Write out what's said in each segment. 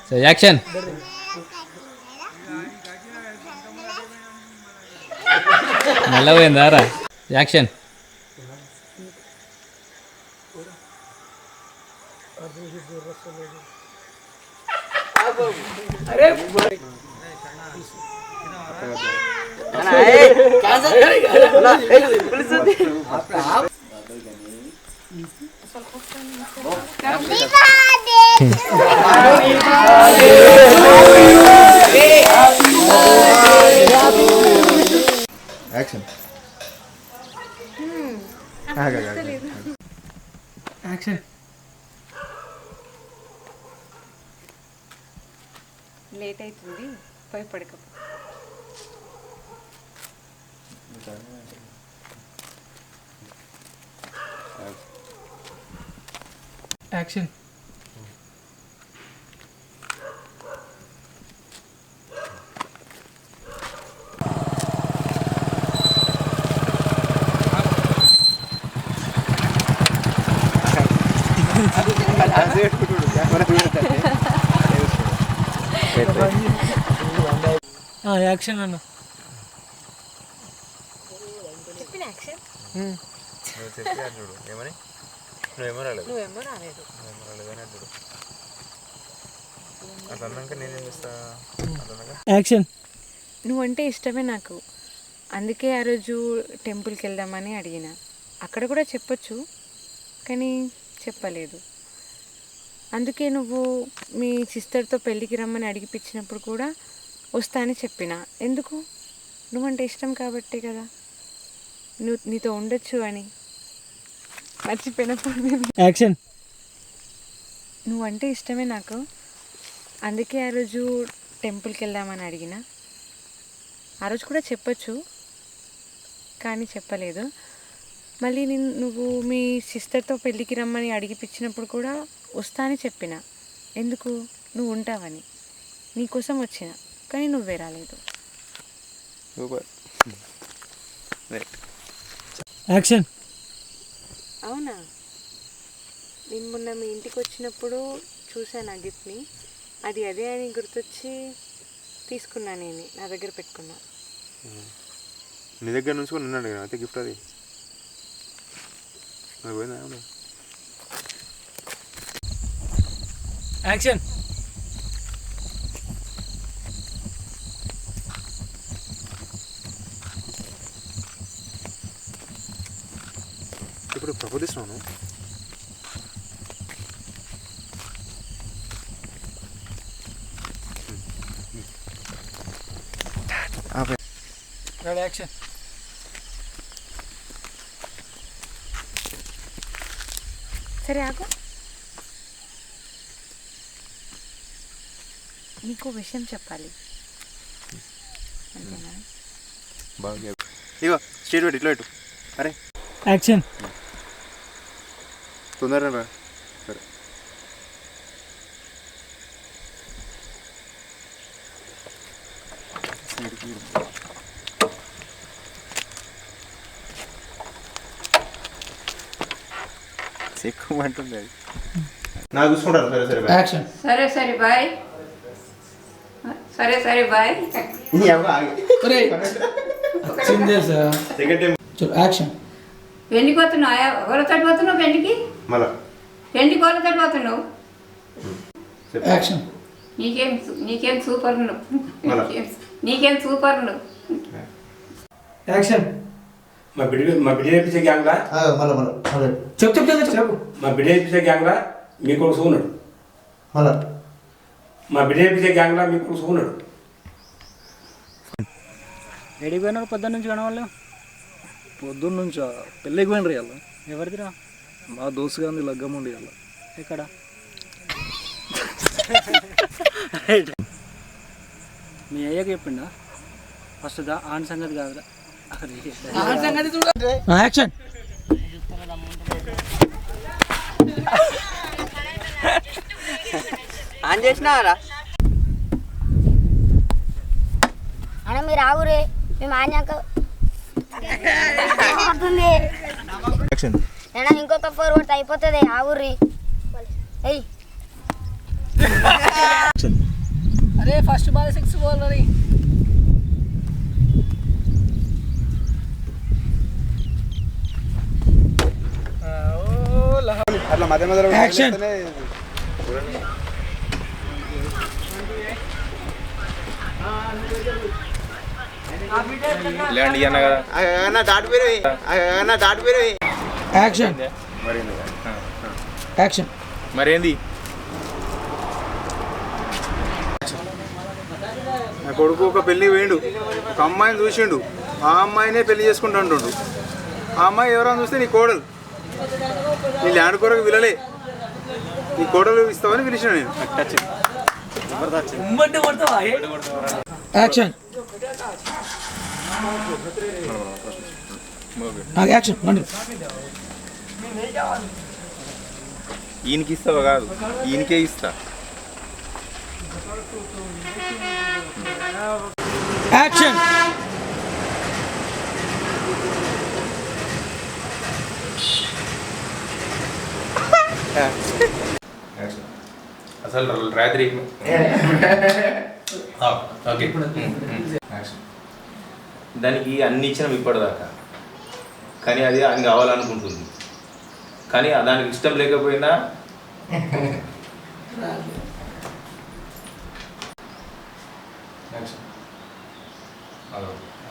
So action. నల్లపోయిందారా? Action. Action. Action. Late అవుతుంది, పోయి పడకపో. యాక్షన్. యాక్షన్ అన్న. చెప్పిన యాక్షన్. చూడు ఏమని నువ్వేమో రాలేదు, నువ్వేమో రాలేదు. చూడు అట్లన్నాక నేనేం చేస్తా. యాక్షన్. నువ్వంటే ఇష్టమే నాకు, అందుకే ఆ రోజు టెంపుల్కి వెళ్దామని అడిగిన. అక్కడ కూడా చెప్పొచ్చు కానీ చెప్పలేదు. అందుకే నువ్వు మీ సిస్టర్తో పెళ్ళికి రమ్మని అడిగిపించినప్పుడు కూడా వస్తా అని చెప్పిన. ఎందుకు? నువ్వంటే ఇష్టం కాబట్టే కదా, నీతో ఉండొచ్చు అని. మర్చిపోయినప్పుడు. యాక్షన్. నువ్వంటే ఇష్టమే నాకు, అందుకే ఆ రోజు టెంపుల్కి వెళ్దామని అడిగిన. ఆ రోజు కూడా చెప్పొచ్చు కానీ చెప్పలేదు. మళ్ళీ నువ్వు మీ సిస్టర్తో పెళ్ళికి రమ్మని అడిగిపించినప్పుడు కూడా వస్తా అని చెప్పిన. ఎందుకు? నువ్వు ఉంటావని. నీకోసం వచ్చిన కానీ నువ్వే రాలేదు. యాక్షన్. అవునా? నేను మొన్న మీ ఇంటికి వచ్చినప్పుడు చూశాను ఆ గిఫ్ట్ని. అది అదే అని గుర్తొచ్చి తీసుకున్నా, నేను నా దగ్గర పెట్టుకున్నా. నీ దగ్గర నుంచి కూడా నిన్న అడిగిన అయితే గిఫ్ట్ అది పోయిందా? యాక్షన్. ఇప్పుడు ప్రబోధిస్తున్నాను. యాక్షన్. సరే ఆగు, నీకు విషయం చెప్పాలి. అంతేనా? బాగా ఇగో స్ట్రేట్ పెట్టు, ఇట్లా పెట్టు. అరే యాక్షన్. తొందరగా రా. సరే ఎక్కువ అంటుంది అది. నాకు చూసుకుంటారు. సరే సరే యాక్షన్. సరే సరే బాయ్. సరే సరే బాయ్. Second time action. పెళ్ళికి పోతున్నావు? ఎవరితో పోతున్నావు పెళ్ళికి? మళ్ళా పెళ్ళికి వాళ్ళతో పోతున్నావు? యాక్షన్. నీకేం సూపర్ నువ్వు. నీకేం సూపర్ నువ్వు. యాక్షన్. మా బిడ్డ నేర్పించే గ్యాంగ్లా చెప్పు. మా బిడ్డ నేర్పించే గ్యాంగ్లా మీ కొడుకు సూన్నాడు. మా బిడ్డ నేర్పించే గ్యాంగ్లా మీ కొడుకు సూన్నాడు. ఎడికి పోయినారు పొద్దున్న నుంచి కనవాళ్ళు? పొద్దున్న నుంచా? పెళ్ళికి పోయినరు ఇవాళ. ఎవరిదిరా? మా దోస్తు గాంధీ లగ్గం ఉండి ఇవాళ. ఎక్కడ? మీ అయ్యకి చెప్పిండా ఫస్ట్? ఆన్ సంగతి కాదురా. యాక్షన్. ఆన్ చేసినారా అన్న? మీరు ఆగురే, మేము ఆన్యాక ఇంకొక 4 కొడితే అయిపోతుంది. ఆగుర్రి. అరే ఫస్ట్ బాల్ 6 బాల్ అని అట్లా మధ్య మధ్యలో లేండి అన్న కదా అన్న దాటి పేరు యాక్షన్ యాక్షన్ మరేంది నా కొడుకు ఒక పెళ్ళి వేయండు, ఒక అమ్మాయిని చూసిండు, ఆ అమ్మాయినే పెళ్లి చేసుకుంటూ ఉంటుండు. ఆ అమ్మాయి ఎవరైనా చూస్తే నీ కోడలు, నీ ల్యాండ్ కొరకు విలలే, నీ కోడలు ఇస్తావని పిలిచిన నేను. యాక్షన్ యాక్షన్ ఈయనకి ఇస్తావా కాదు, ఈయనకే ఇస్తా. యాక్షన్ అసలు రాత్రి ఓకే దానికి అన్ని ఇచ్చినాం ఇప్పటిదాకా, కానీ అది అది కావాలనుకుంటుంది, కానీ దానికి ఇష్టం లేకపోయినా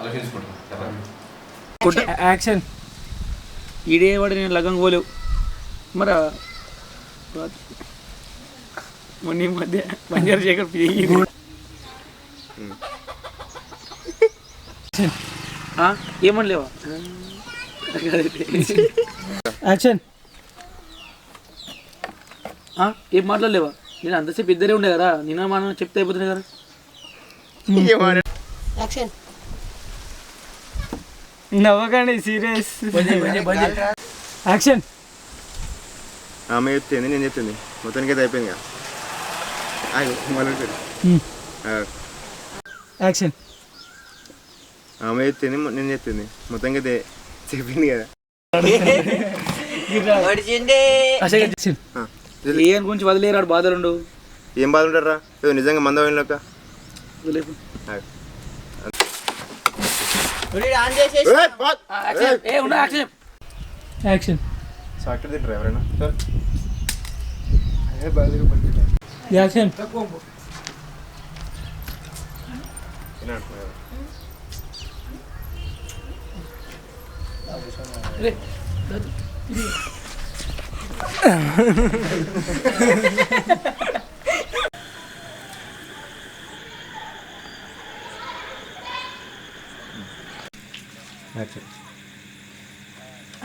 ఆలోచించుకుంటాం. యాక్షన్ ఈడే వాడు నేను లగ్గం పోలేవు మరి మొన్న ఈ మధ్య బంజారు శేఖర్ ఏమని లేవా యాక్షన్ ఏం మాట్లాడలేవా? నేను అంతసేపు ఇద్దరే ఉండే కదా, నేను మనం చెప్తే అయిపోతుంది కదా. నవ్వకండి, సీరియస్. యాక్షన్ ఆమె చెప్తుంది, నేను చెప్తుంది, మొత్తానికి అయితే అయిపోయింది కదా. యాక్షన్ ఆమె చెప్తుంది, నేను చెప్తుంది, మొత్తానికి అయితే చెప్పింది కదా. ఏం గురించి వదిలేరాడు బాధలుండు. ఏం బాధ ఉంటారా, ఏదో నిజంగా మంద వెళ్ళక యాక్షన్ సాకెట్ తింటారా ఎవరైనా? యాక్షన్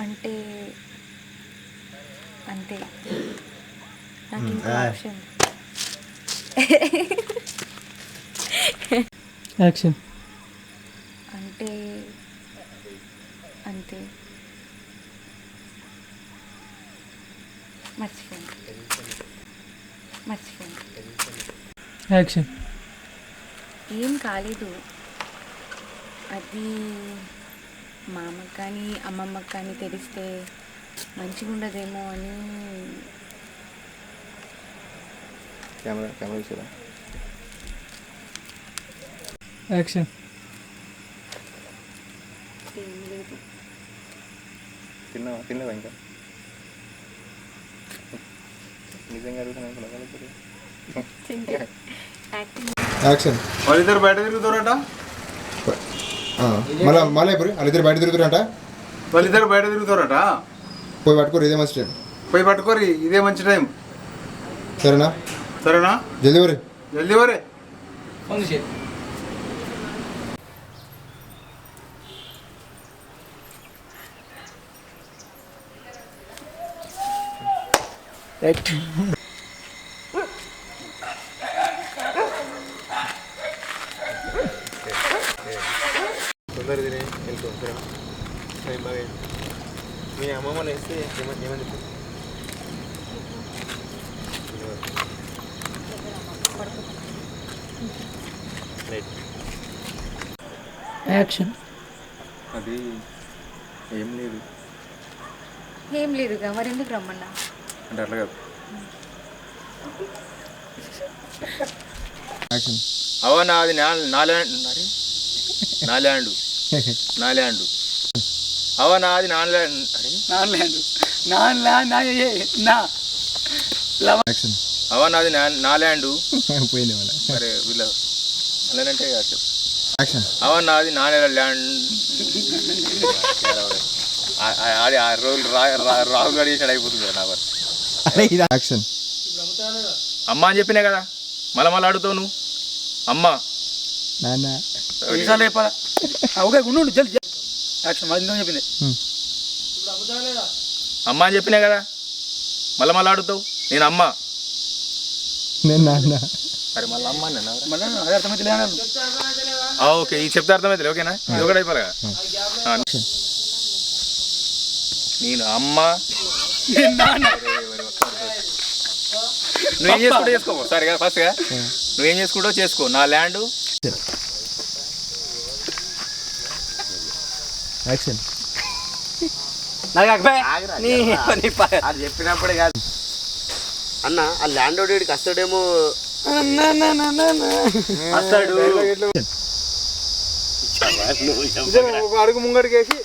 అంటే అంతే, నాకు ఇంకో ఆప్షన్. యాక్షన్ అంటే అంతే, మర్చిపోయింది. యాక్షన్ ఏం కాలేదు, అది మా అమ్మకి కానీ అమ్మమ్మకి కానీ తెలిస్తే మంచిగా ఉండదేమో అని. కెమెరా చూసారా? యాక్షన్ ఏం లేదు. తినలేదా ఇంకా? నిజంగా యాక్షన్ వాళ్ళిద్దరు బయట తిరుగుతారట, మళ్ళీ వాళ్ళిద్దరు బయట తిరుగుతారంట. వాళ్ళిద్దరు బయట తిరుగుతారట. పోయి పట్టుకోరు, ఇదే మంచి టైం. పోయి పట్టుకోరి, ఇదే మంచి టైం. సరేనా? జల్దీ వరే. తొందరగా తిని వెళ్తాం. సరేనా? టైం బాగా మీ అమ్మమ్మని వేస్తే ఏమని చెప్పి యాక్షన్ అది ఏం ఏం లేదుగా, మరి ఎందుకు రమ్మన్నా? అంటే అట్లా కాదు, అవ నాది నా ల్యాండ్ అవ నాది అవ నాది నా ల్యాండు సరే వీళ్ళ అలానంటే అవ నాది నా ల్యాండ్ అది 6 రోజులు రాహుల్ గారు చేసాడు అయిపోతుంది కదా నా వరకు. అమ్మ అని చెప్పినా కదా మళ్ళీ అడుగుతావు నువ్వు అమ్మ ఎన్నిసార్లు చెప్పాలా ఓకే ఉండు జల్ది యాక్షన్ మళ్ళీ చెప్పింది అమ్మ అని చెప్పినా కదా మళ్ళీ అడుగుతావు నేను అమ్మ సరే మళ్ళీ అమ్మ అన్నా మళ్ళీ అదే అర్థమైతే ఓకే ఇది చెప్తే అర్థమైతే ఓకేనా ఇది ఒకటి అయిపోరా నేను అమ్మ నువ్వేం చేసుకుంటూ చేసుకో సరే కదా ఫస్ట్గా నువ్వేం చేసుకుంటావు చేసుకో నా ల్యాండ్ అది చెప్పినప్పుడే కాదు అన్న ఆ ల్యాండ్ ఓడికి వస్తాడేమో ఒక అడుగు ముంగడికేసి